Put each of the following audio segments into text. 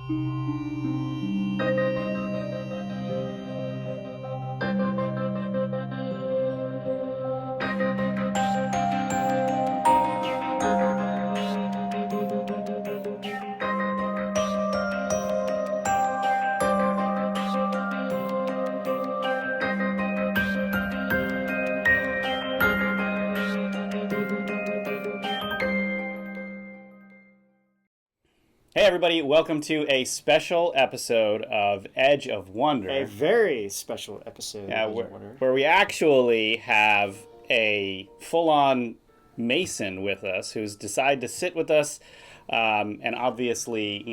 Hey everybody, welcome to a special episode of Edge of Wonder. A very special episode of Edge of Wonder. Where we actually have a full-on Mason with us who's decided to sit with us and obviously,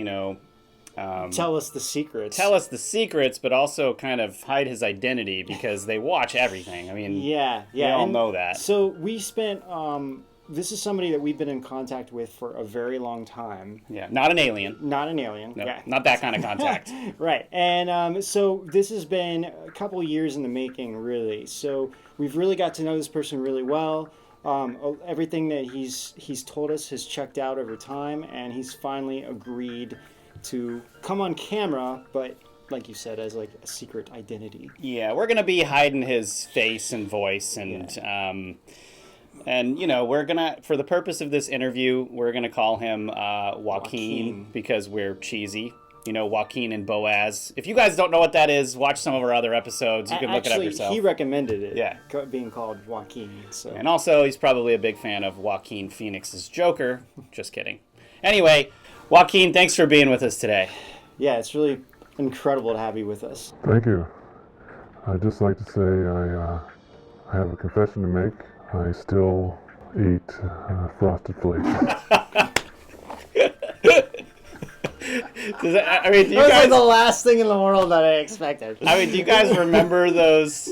tell us the secrets. Tell us the secrets, but also kind of hide his identity because they watch everything. I mean, we all know that. So we spent... this is somebody that we've been in contact with for a very long time. Yeah, not an alien. Not an alien. No, yeah. Not that kind of contact. Right. And so this has been a couple years in the making, really. So we've really got to know this person really well. Everything that he's told us has checked out over time, and he's finally agreed to come on camera, but like you said, as like a secret identity. Yeah, we're going to be hiding his face and voice and... Yeah. And, we're going to, for the purpose of this interview, we're going to call him Joaquin because we're cheesy. Joaquin and Boaz. If you guys don't know what that is, watch some of our other episodes. You can look it up yourself. He recommended it. Yeah. Being called Joaquin. So. And also, he's probably a big fan of Joaquin Phoenix's Joker. Just kidding. Anyway, Joaquin, thanks for being with us today. Yeah, it's really incredible to have you with us. Thank you. I'd just like to say I have a confession to make. I still eat Frosted Flakes. That was like the last thing in the world that I expected. I mean, do you guys remember those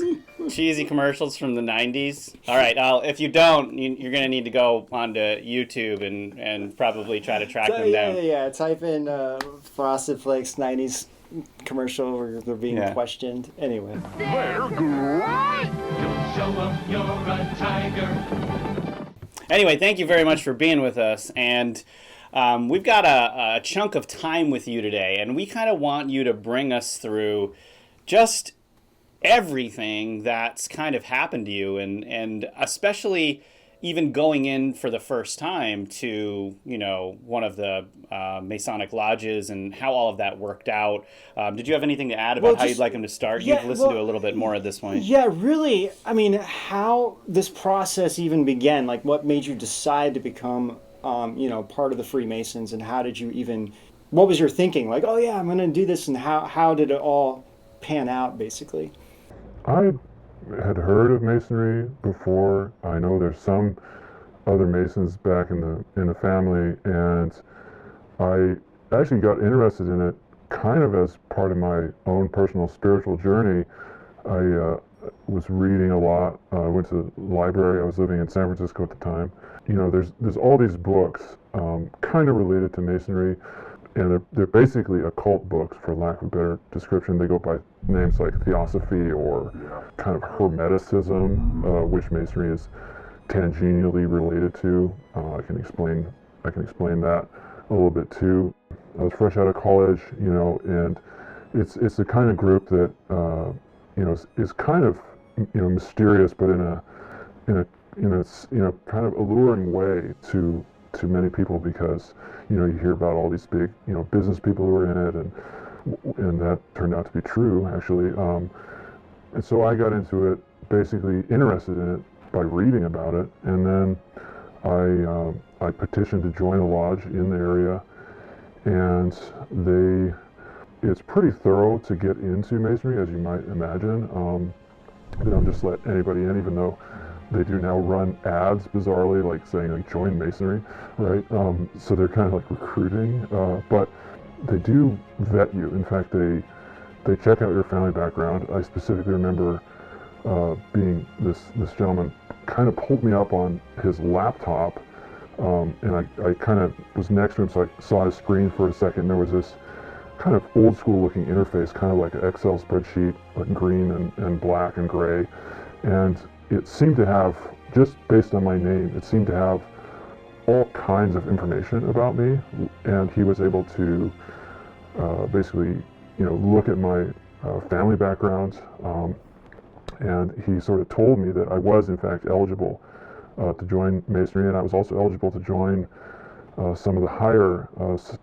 cheesy commercials from the 90s? All right, if you don't, you're going to need to go onto YouTube and probably try to track them down. Yeah. Type in Frosted Flakes 90s commercial where they're being questioned. Anyway. They're great! Don't show 'em you're a tiger. Anyway, thank you very much for being with us. And we've got a chunk of time with you today, and we kind of want you to bring us through just everything that's kind of happened to you, and especially even going in for the first time to, one of the Masonic lodges and how all of that worked out. Did you have anything to add about how you'd like him to start? You've listened to a little bit more at this point. Yeah, really. I mean, how this process even began, like what made you decide to become, part of the Freemasons, and how did you even, what was your thinking? Like, oh yeah, I'm going to do this, and how did it all pan out, basically? I had heard of Masonry before. I know there's some other Masons back in the family, and I actually got interested in it kind of as part of my own personal spiritual journey. I was reading a lot. I went to the library. I was living in San Francisco at the time. There's all these books kind of related to Masonry, and they're basically occult books, for lack of a better description. They go by names like Theosophy or kind of Hermeticism, which Masonry is tangentially related to. I can explain that a little bit too. I was fresh out of college, and it's the kind of group that is kind of mysterious, but in a kind of alluring way to many people, because you hear about all these big business people who are in it, and that turned out to be true, actually. And so I got into it, basically interested in it by reading about it, and then I petitioned to join a lodge in the area, and it's pretty thorough to get into Masonry, as you might imagine. They don't just let anybody in, even though they do now run ads, bizarrely, like saying, like, join Masonry, right? So they're kind of like recruiting, but they do vet you. In fact, they check out your family background. I specifically remember being this gentleman kind of pulled me up on his laptop, and I kind of was next to him, so I saw his screen for a second. There was this kind of old school looking interface, kind of like an Excel spreadsheet, like green and black and gray, and it seemed to have, just based on my name, it seemed to have all kinds of information about me, and he was able to basically, look at my family background, and he sort of told me that I was in fact eligible to join Masonry, and I was also eligible to join some of the higher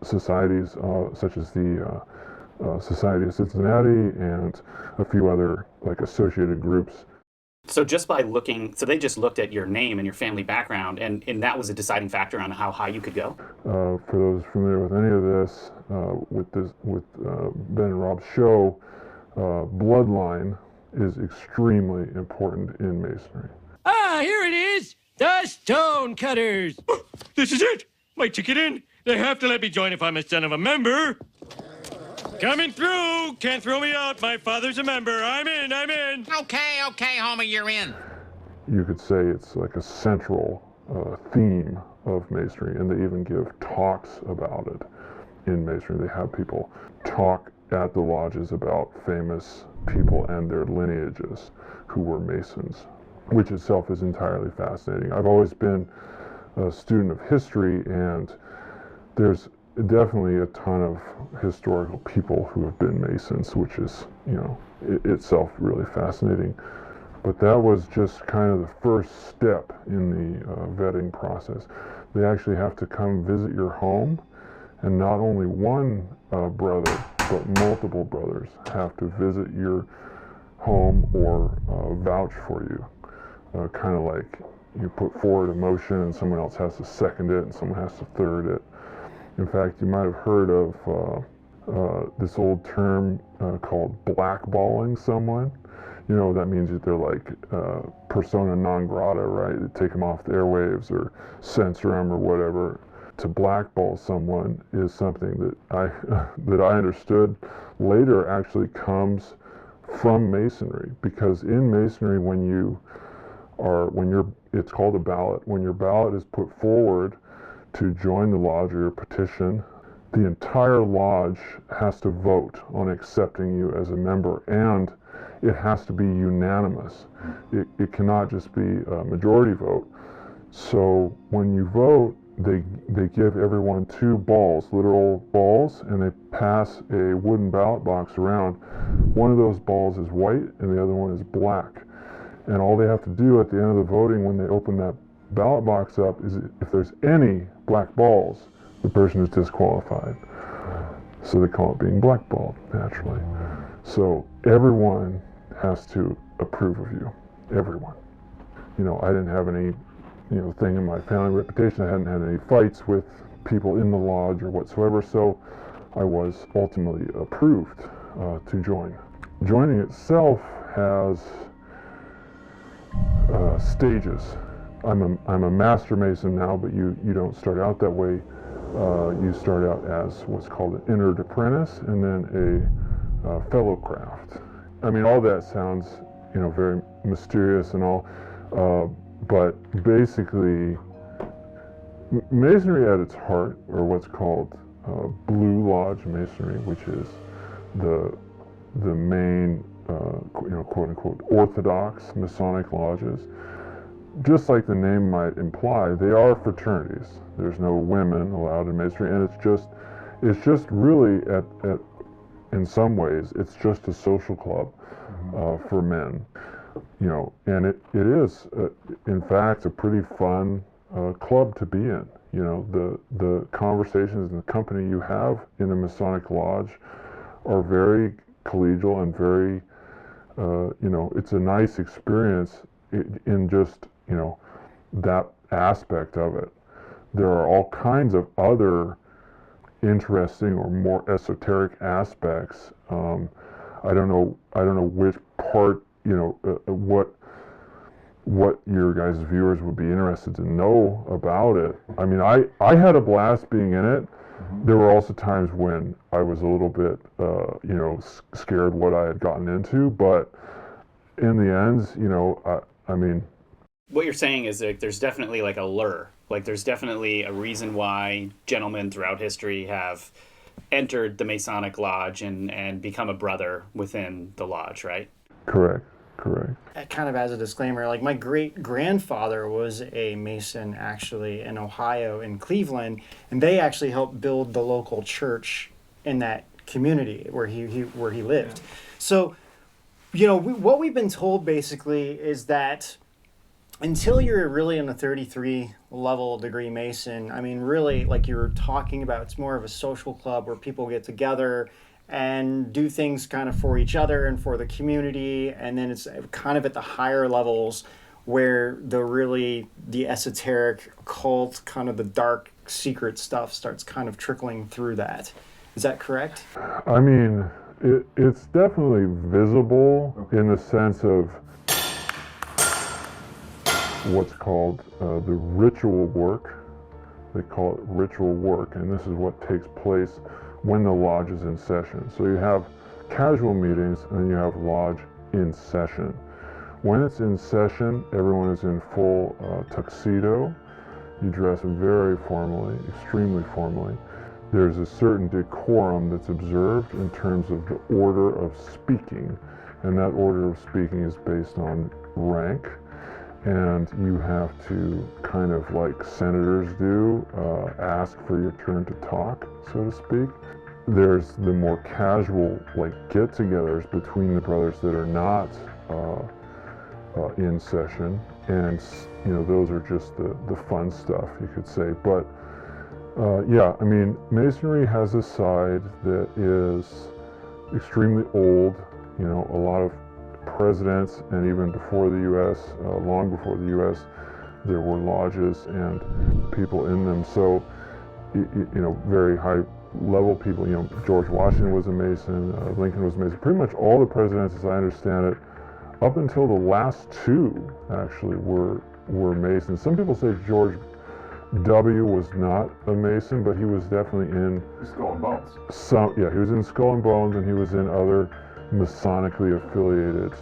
societies, such as the Society of Cincinnati and a few other like associated groups. So just by looking, so they just looked at your name and your family background, and that was a deciding factor on how high you could go? For those familiar with any of this, with Ben and Rob's show, bloodline is extremely important in Masonry. Ah, here it is! The Stone Cutters! This is it! My ticket in! They have to let me join if I'm a son of a member! Coming through! Can't throw me out. My father's a member. I'm in. Okay, homie, you're in. You could say it's like a central theme of Masonry, and they even give talks about it in Masonry. They have people talk at the lodges about famous people and their lineages who were Masons, which itself is entirely fascinating. I've always been a student of history, and there's definitely a ton of historical people who have been Masons, which is, itself really fascinating. But that was just kind of the first step in the vetting process. They actually have to come visit your home, and not only one brother, but multiple brothers have to visit your home or vouch for you. Kind of like you put forward a motion and someone else has to second it and someone has to third it. In fact, you might have heard of this old term called blackballing someone. That means that they're like persona non grata, right? They take them off the airwaves or censor them or whatever. To blackball someone is something that I understood later actually comes from Masonry, because in Masonry, it's called a ballot. When your ballot is put forward to join the lodge or your petition, the entire lodge has to vote on accepting you as a member, and it has to be unanimous. It cannot just be a majority vote. So when you vote, they give everyone 2 balls, literal balls, and they pass a wooden ballot box around. One of those balls is white and the other one is black. And all they have to do at the end of the voting, when they open that ballot box up, is if there's any black balls, the person is disqualified. So they call it being blackballed, naturally. So everyone has to approve of you. Everyone. I didn't have any, thing in my family reputation. I hadn't had any fights with people in the lodge or whatsoever, so I was ultimately approved to join. Joining itself has stages. I'm a master Mason now, but you don't start out that way. You start out as what's called an entered apprentice, and then a fellow craft. I mean, all that sounds, very mysterious and all, but basically, Masonry at its heart, or what's called Blue Lodge Masonry, which is the main, quote unquote, orthodox Masonic lodges. Just like the name might imply, they are fraternities. There's no women allowed in Masonry, and it's just really in some ways, it's just a social club for men, and it is, in fact, a pretty fun club to be in. The conversations and the company you have in a Masonic lodge are very collegial and very, it's a nice experience in just, that aspect of it. There are all kinds of other interesting or more esoteric aspects. I don't know which part, what your guys' viewers would be interested to know about it. I mean, I had a blast being in it. There were also times when I was a little bit, scared what I had gotten into, but in the end, I mean, What you're saying is that there's definitely like a lure. Like there's definitely a reason why gentlemen throughout history have entered the Masonic lodge and become a brother within the lodge, right? correct. Kind of as a disclaimer, like my great grandfather was a Mason actually in Ohio, in Cleveland, and they actually helped build the local church in that community where he lived. So, what we've been told basically is that until you're really in a 33 level degree Mason, I mean, really, like you were talking about, it's more of a social club where people get together and do things kind of for each other and for the community. And then it's kind of at the higher levels where the esoteric occult, kind of the dark secret stuff starts kind of trickling through that. Is that correct? I mean, it's definitely visible in the sense of what's called the ritual work. They call it ritual work, and this is what takes place when the lodge is in session. So you have casual meetings and you have lodge in session. When it's in session, everyone is in full tuxedo. You dress very formally, extremely formally. There's a certain decorum that's observed in terms of the order of speaking, and that order of speaking is based on rank. And you have to, kind of like senators do, ask for your turn to talk, so to speak. There's the more casual, like, get-togethers between the brothers that are not in session, and those are just the fun stuff, you could say. But yeah, I mean, Masonry has a side that is extremely old. A lot of presidents, and even before the U.S., long before the U.S., there were lodges and people in them. So, very high level people. George Washington was a Mason, Lincoln was a Mason. Pretty much all the presidents, as I understand it, up until the last two, actually, were Masons. Some people say George W. was not a Mason, but he was definitely in Skull and Bones. He was in Skull and Bones, and he was in other Masonically affiliated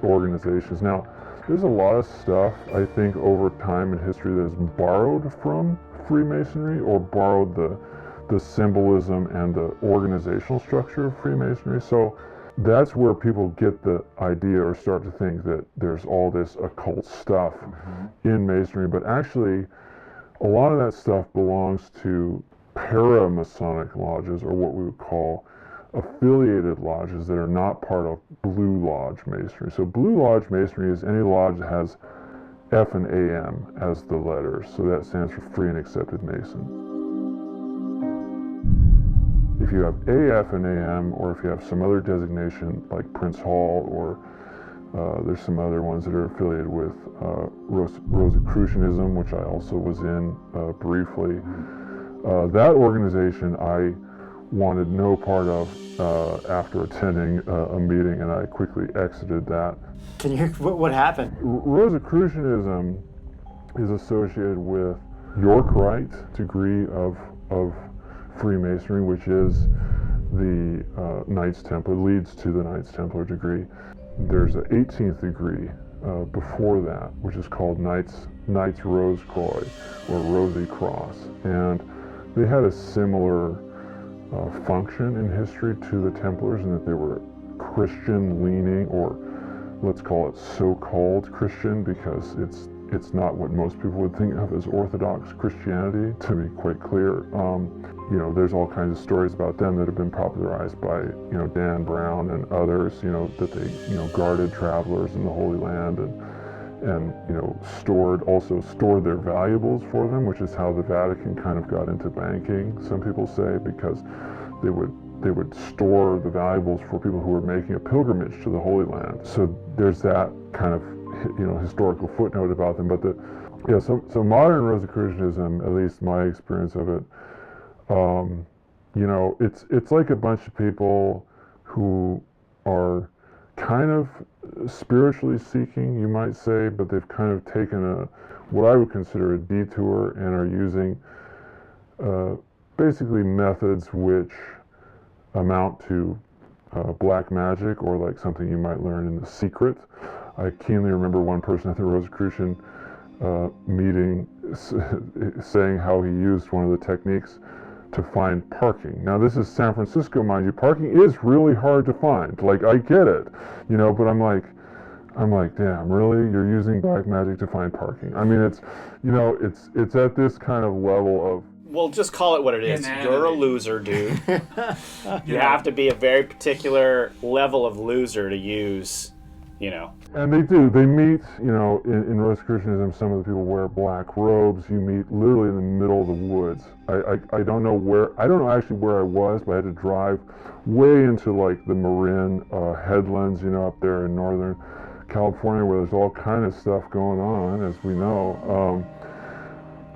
organizations. Now, there's a lot of stuff, I think, over time in history that is borrowed from Freemasonry, or borrowed the symbolism and the organizational structure of Freemasonry. So that's where people get the idea or start to think that there's all this occult stuff in Masonry. But actually, a lot of that stuff belongs to para-Masonic lodges, or what we would call affiliated lodges that are not part of Blue Lodge Masonry. So Blue Lodge Masonry is any lodge that has F and AM as the letters. So that stands for Free and Accepted Mason. If you have AF and AM, or if you have some other designation like Prince Hall, or there's some other ones that are affiliated with Rosicrucianism, which I also was in briefly. That organization I wanted no part of after attending a meeting, and I quickly exited that. What happened? Rosicrucianism is associated with York-Rite degree of Freemasonry, which is the Knights Templar, leads to the Knights Templar degree. There's an 18th degree before that, which is called Knights Rose Croix, or Rosy Cross, and they had a similar function in history to the Templars, in that they were Christian leaning, or let's call it so-called Christian, because it's not what most people would think of as Orthodox Christianity, to be quite clear. There's all kinds of stories about them that have been popularized by Dan Brown and others, that they guarded travelers in the Holy Land, and stored their valuables for them, which is how the Vatican kind of got into banking, some people say, because they would store the valuables for people who were making a pilgrimage to the Holy Land. So there's that kind of historical footnote about them. But so modern Rosicrucianism, at least my experience of it, it's like a bunch of people who are kind of spiritually seeking, you might say, but they've kind of taken what I would consider a detour, and are using basically methods which amount to black magic, or like something you might learn in The Secret. I keenly remember one person at the Rosicrucian meeting saying how he used one of the techniques to find parking. Now, this is San Francisco, mind you. Parking is really hard to find. Like, I get it, but I'm like, damn, really? You're using black magic to find parking? I mean, it's at this kind of level of... we'll just call it what it is. Inanimate. You're a loser, dude. You have to be a very particular level of loser to use, you know. And they do. They meet, you know, in Rosicrucianism, some of the people wear black robes. You meet literally in the middle of the woods. I don't know where, I don't know actually where I was, but I had to drive way into like the Marin headlands, you know, up there in Northern California, where there's all kind of stuff going on, as we know.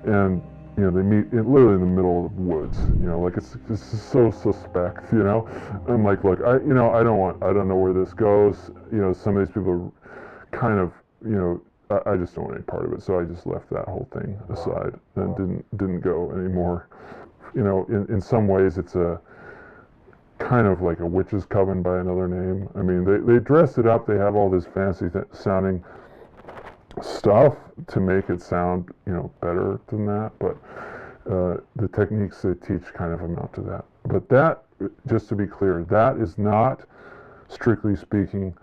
And, you know, they meet literally in the middle of the woods, you know, like it's so suspect, you know. I'm like, look, I don't know where this goes. You know, some of these people are kind of, you know, I just don't want any part of it. So I just left that whole thing aside and didn't go anymore. You know, in some ways it's a kind of like a witch's coven by another name. I mean, they dress it up. They have all this fancy sounding stuff to make it sound, you know, better than that, but the techniques they teach kind of amount to that. But that, just to be clear, that is not, strictly speaking,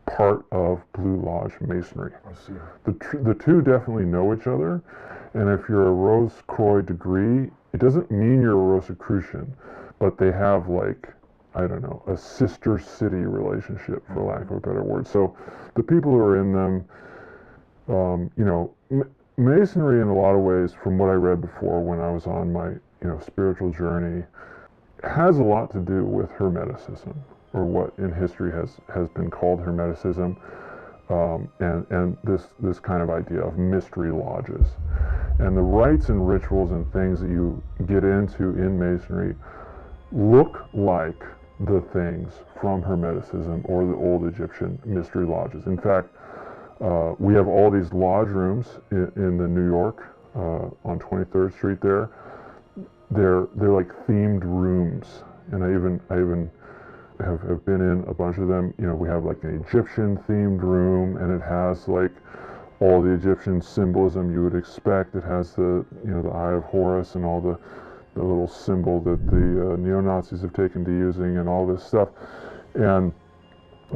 part of Blue Lodge Masonry. I see. The two definitely know each other, and if you're a Rose-Croix degree, it doesn't mean you're a Rosicrucian, but they have like, I don't know, a sister city relationship, for lack of a better word. So the people who are in them, you know, Masonry in a lot of ways, from what I read before when I was on my, you know, spiritual journey, has a lot to do with Hermeticism, or what in history has been called Hermeticism, and this kind of idea of mystery lodges. And the rites and rituals and things that you get into in Masonry look like the things from Hermeticism or the old Egyptian mystery lodges. In fact, we have all these lodge rooms in the New York on 23rd Street there. They're like themed rooms, and I even have been in a bunch of them. You know, we have like an Egyptian themed room, and it has like all the Egyptian symbolism you would expect. It has the, you know, the Eye of Horus and all the little symbol that the neo-Nazis have taken to using and all this stuff. And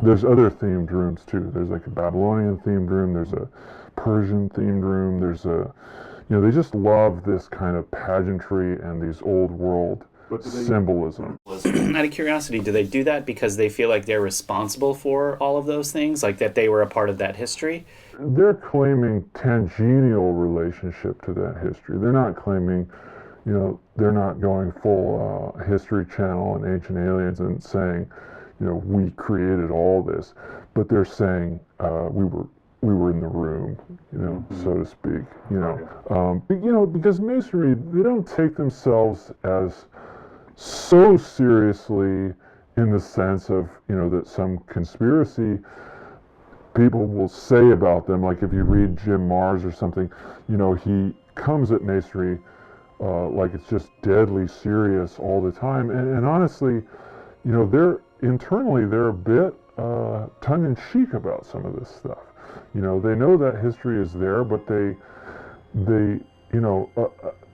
there's other themed rooms too. There's like a Babylonian themed room, there's a Persian themed room, there's a, you know, they just love this kind of pageantry and these old world symbolism. Out of curiosity, do they do that because they feel like they're responsible for all of those things, like that they were a part of that history? They're claiming tangential relationship to that history. They're not claiming, you know, they're not going full History Channel and Ancient Aliens and saying, you know, we created all this, but they're saying we were in the room, you know, so to speak, you know, because Masonry, they don't take themselves as so seriously in the sense of, you know, that some conspiracy people will say about them. Like if you read Jim Marrs or something, you know, he comes at Masonry like it's just deadly serious all the time, and honestly, you know, they're a bit tongue-in-cheek about some of this stuff. You know, they know that history is there, but they you know,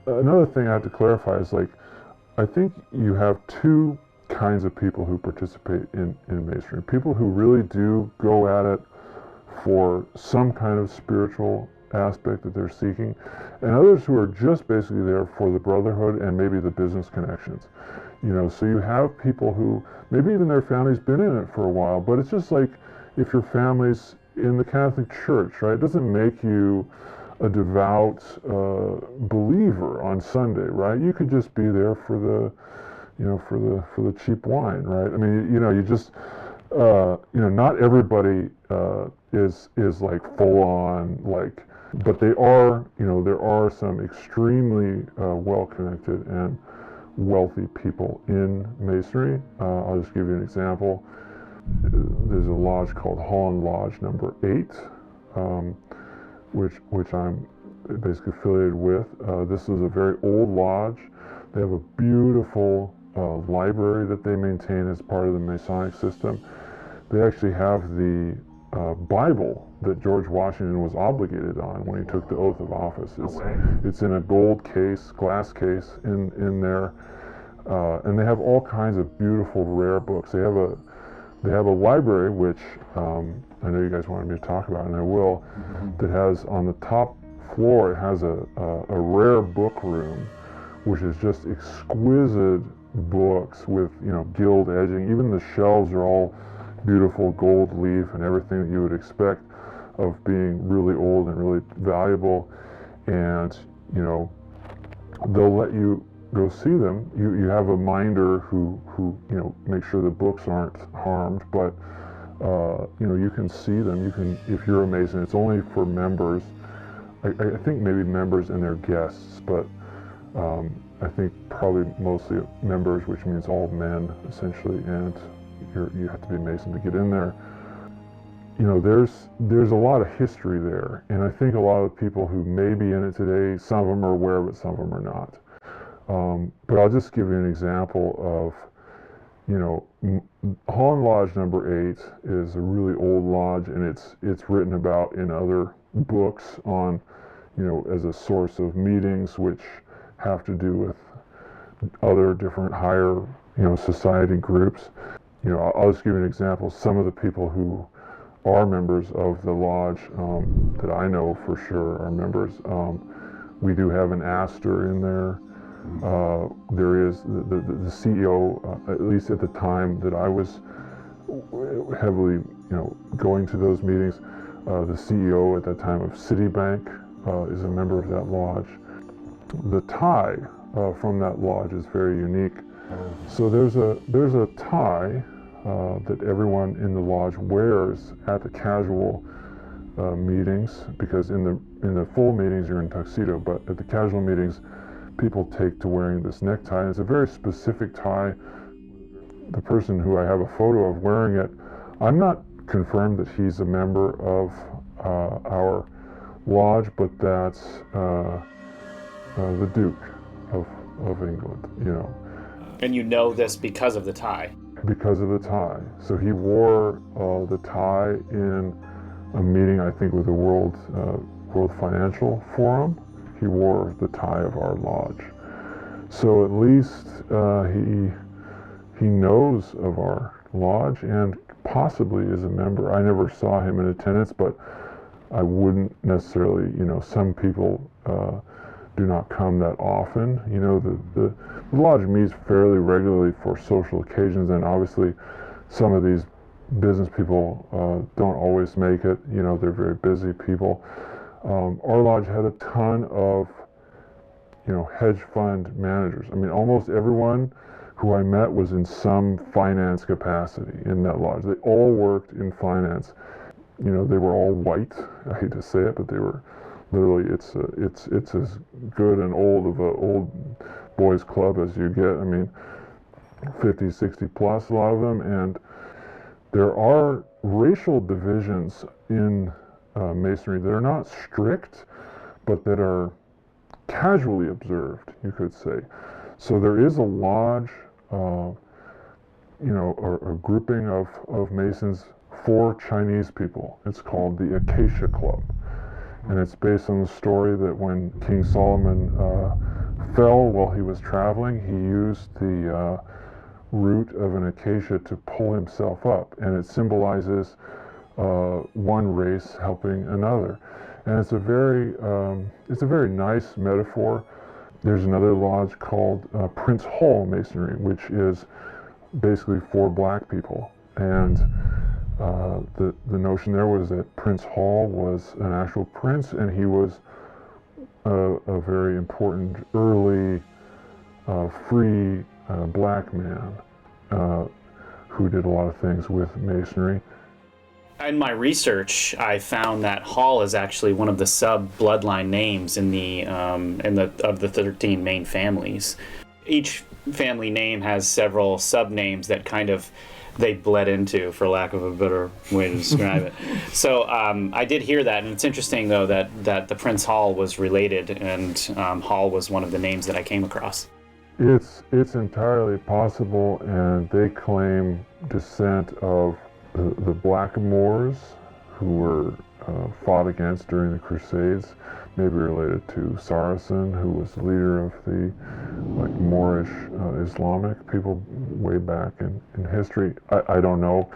another thing I have to clarify is, like, I think you have two kinds of people who participate in Masonry. People who really do go at it for some kind of spiritual aspect that they're seeking, and others who are just basically there for the brotherhood and maybe the business connections. You know, so you have people who maybe even their family's been in it for a while, but it's just like if your family's in the Catholic Church, right? It doesn't make you a devout believer on Sunday, right? You could just be there for the, you know, for the cheap wine, right? I mean, you know, you just, you know, not everybody is like full on, like, but they are, you know, there are some extremely well-connected and wealthy people in Masonry. I'll just give you an example. There's a lodge called Holland Lodge Number 8, which I'm basically affiliated with. This is a very old lodge. They have a beautiful library that they maintain as part of the Masonic system. They actually have the Bible that George Washington was obligated on when he took the oath of office. It's in a gold case, glass case in there, and they have all kinds of beautiful, rare books. They have a library, which I know you guys wanted me to talk about, and I will, that has on the top floor, it has a rare book room which is just exquisite books with, gilt edging. Even the shelves are all beautiful gold leaf and everything that you would expect of being really old and really valuable. And, they'll let you go see them. You have a minder who make sure the books aren't harmed, but you can see them. You can, if you're a Mason, it's only for members. I think maybe members and their guests, but I think probably mostly members, which means all men essentially, and you have to be a Mason to get in there. There's a lot of history there, and I think a lot of people who may be in it today, some of them are aware of it, some of them are not. But I'll just give you an example of, Holland Lodge number 8 is a really old lodge, and it's written about in other books on, as a source of meetings which have to do with other different higher, society groups. I'll just give you an example. Some of the people who are members of the lodge that I know for sure are members. We do have an Astor in there. There is the CEO, at least at the time that I was heavily, going to those meetings. The CEO at that time of Citibank is a member of that lodge. The tie from that lodge is very unique. So there's a tie that everyone in the lodge wears at the casual meetings, because in the full meetings you're in tuxedo, but at the casual meetings people take to wearing this necktie. And it's a very specific tie. The person who I have a photo of wearing it, I'm not confirmed that he's a member of our lodge, but that's the Duke of England, And this because of the tie. Because of the tie. So he wore the tie in a meeting, I think, with the World Financial Forum. He wore the tie of our lodge. So at least he knows of our lodge and possibly is a member. I never saw him in attendance, but I wouldn't necessarily, some people do not come that often. The lodge meets fairly regularly for social occasions, and obviously some of these business people don't always make it. They're very busy people. Our lodge had a ton of, hedge fund managers. I mean, almost everyone who I met was in some finance capacity in that lodge. They all worked in finance. They were all white. I hate to say it, but they were literally, it's as good and old of a old boys club as you get. I mean, 50, 60 plus, a lot of them. And there are racial divisions in Masonry that are not strict, but that are casually observed, you could say. So there is a lodge, or a grouping of Masons for Chinese people. It's called the Acacia Club. And it's based on the story that when King Solomon fell while he was traveling, he used the root of an acacia to pull himself up. And it symbolizes one race helping another. And it's a very nice metaphor. There's another lodge called Prince Hall Masonry, which is basically for black people. And the notion there was that Prince Hall was an actual prince, and he was a very important early free black man who did a lot of things with Masonry. In my research, I found that Hall is actually one of the sub-bloodline names in the of the 13 main families. Each family name has several sub-names that kind of they bled into, for lack of a better way to describe it. So I did hear that, and it's interesting though that the Prince Hall was related, and Hall was one of the names that I came across. It's entirely possible, and they claim descent of the Blackamoors, who were fought against during the Crusades, maybe related to Saracen, who was the leader of the Moorish Islamic people way back in history. I don't know.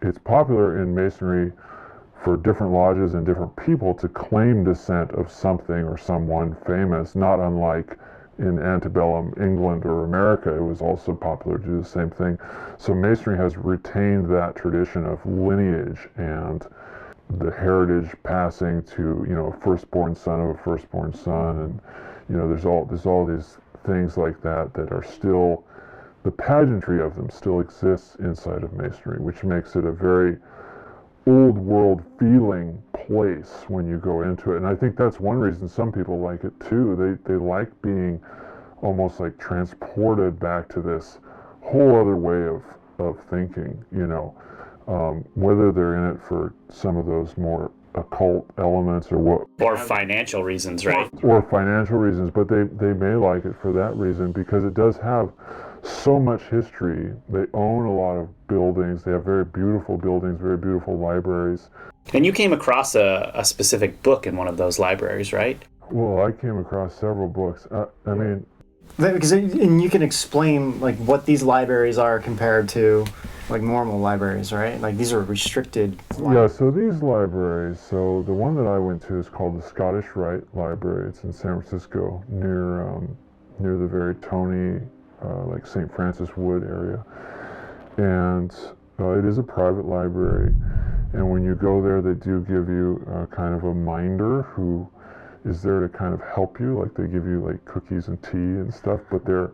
It's popular in Masonry for different lodges and different people to claim descent of something or someone famous, not unlike in antebellum England or America, it was also popular to do the same thing. So Masonry has retained that tradition of lineage and the heritage passing to, a firstborn son of a firstborn son, and there's all these things like that that are still, the pageantry of them still exists inside of Masonry, which makes it a very old world feeling place when you go into it. And I think that's one reason some people like it too. They like being almost like transported back to this whole other way of thinking, whether they're in it for some of those more occult elements or financial reasons, right? Or financial reasons, but they may like it for that reason because it does have so much history. They own a lot of buildings. They have very beautiful buildings, very beautiful libraries. And you came across a specific book in one of those libraries, right? Well, I came across several books. I mean, because and you can explain like what these libraries are compared to like normal libraries, right? Like these are restricted Yeah, so these libraries, so the one that I went to is called the Scottish Rite Library. It's in San Francisco near the very Tony, like St. Francis Wood area. And it is a private library. And when you go there, they do give you kind of a minder who is there to kind of help you. Like they give you like cookies and tea and stuff, but they're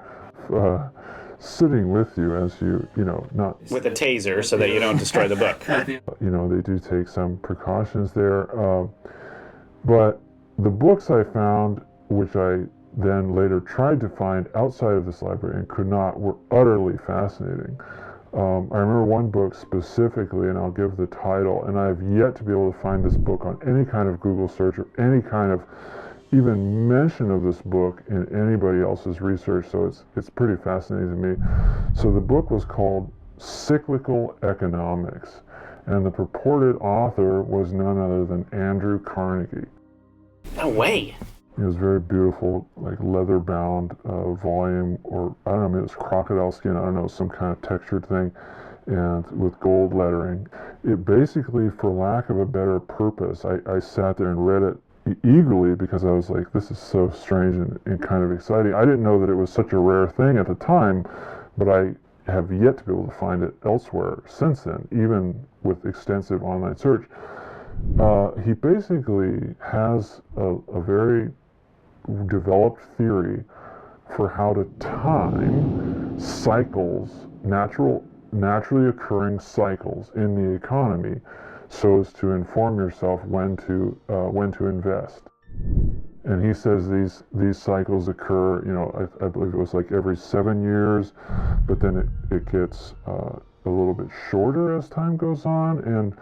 sitting with you as not with a taser so that you don't destroy the book. They do take some precautions there. But the books I found, which I then later tried to find outside of this library and could not, were utterly fascinating. I remember one book specifically, and I'll give the title, and I have yet to be able to find this book on any kind of Google search or any kind of even mention of this book in anybody else's research, so it's pretty fascinating to me. So the book was called Cyclical Economics, and the purported author was none other than Andrew Carnegie. No way. It was very beautiful, like leather-bound volume, or I don't know, maybe it was crocodile skin, I don't know, some kind of textured thing, and with gold lettering. It basically, for lack of a better purpose, I sat there and read it eagerly because I was like, this is so strange and kind of exciting. I didn't know that it was such a rare thing at the time, but I have yet to be able to find it elsewhere since then, even with extensive online search. He basically has a very developed theory for how to time cycles, naturally occurring cycles in the economy, so as to inform yourself when to invest. And he says these cycles occur, I believe it was like every 7 years, but then it gets a little bit shorter as time goes on. And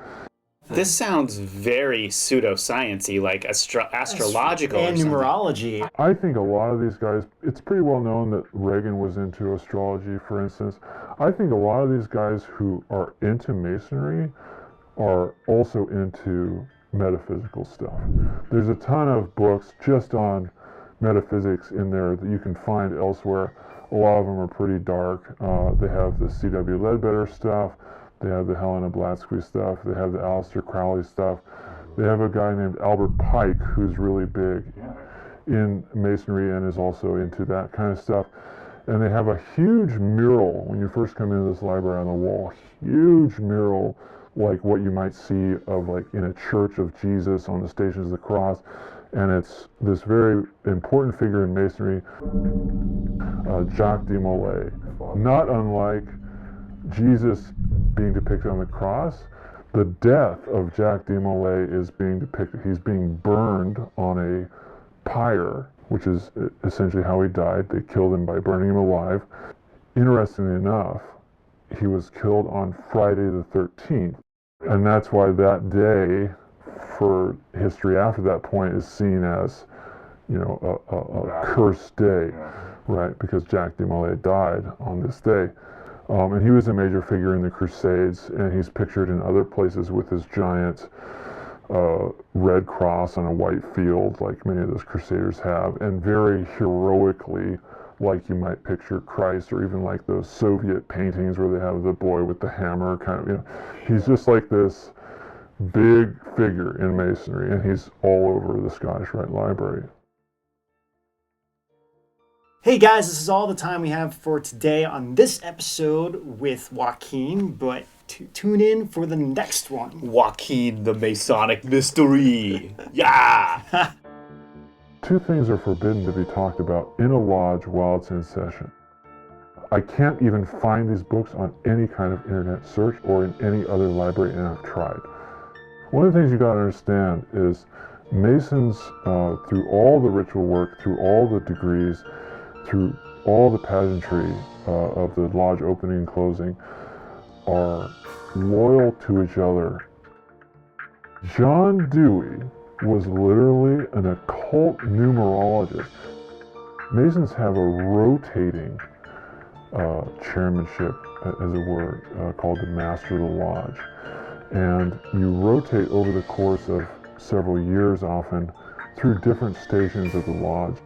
this sounds very pseudoscience-y, like astrological and or something. numerology. I think a lot of these guys, it's pretty well known that Reagan was into astrology, for instance. I think a lot of these guys who are into Masonry are also into metaphysical stuff. There's a ton of books just on metaphysics in there that you can find elsewhere. A lot of them are pretty dark. They have the C.W. Ledbetter stuff. They have the Helena Blavatsky stuff. They have the Aleister Crowley stuff. They have a guy named Albert Pike who's really big in Masonry and is also into that kind of stuff. And they have a huge mural when you first come into this library on the wall. Huge mural, like what you might see of like in a church of Jesus on the Stations of the Cross. And it's this very important figure in Masonry, Jacques de Molay. Not unlike Jesus being depicted on the cross, the death of Jacques de Molay is being depicted. He's being burned on a pyre, which is essentially how he died. They killed him by burning him alive. Interestingly enough, he was killed on Friday the 13th. And that's why that day, for history after that point, is seen as, a cursed day, right? Because Jacques de Molay died on this day. And he was a major figure in the Crusades, and he's pictured in other places with his giant red cross on a white field, like many of those Crusaders have, and very heroically, like you might picture Christ, or even like those Soviet paintings where they have the boy with the hammer, kind of, He's just like this big figure in Masonry, and he's all over the Scottish Rite Library. Hey guys, this is all the time we have for today on this episode with Joaquin, but tune in for the next one. Joaquin the Masonic Mystery. Yeah! 2 things are forbidden to be talked about in a lodge while it's in session. I can't even find these books on any kind of internet search or in any other library, and I've tried. One of the things you got to understand is Masons, through all the ritual work, through all the degrees, through all the pageantry of the lodge opening and closing, are loyal to each other. John Dewey was literally an occult numerologist. Masons have a rotating chairmanship, as it were, called the Master of the Lodge. And you rotate over the course of several years often through different stations of the lodge.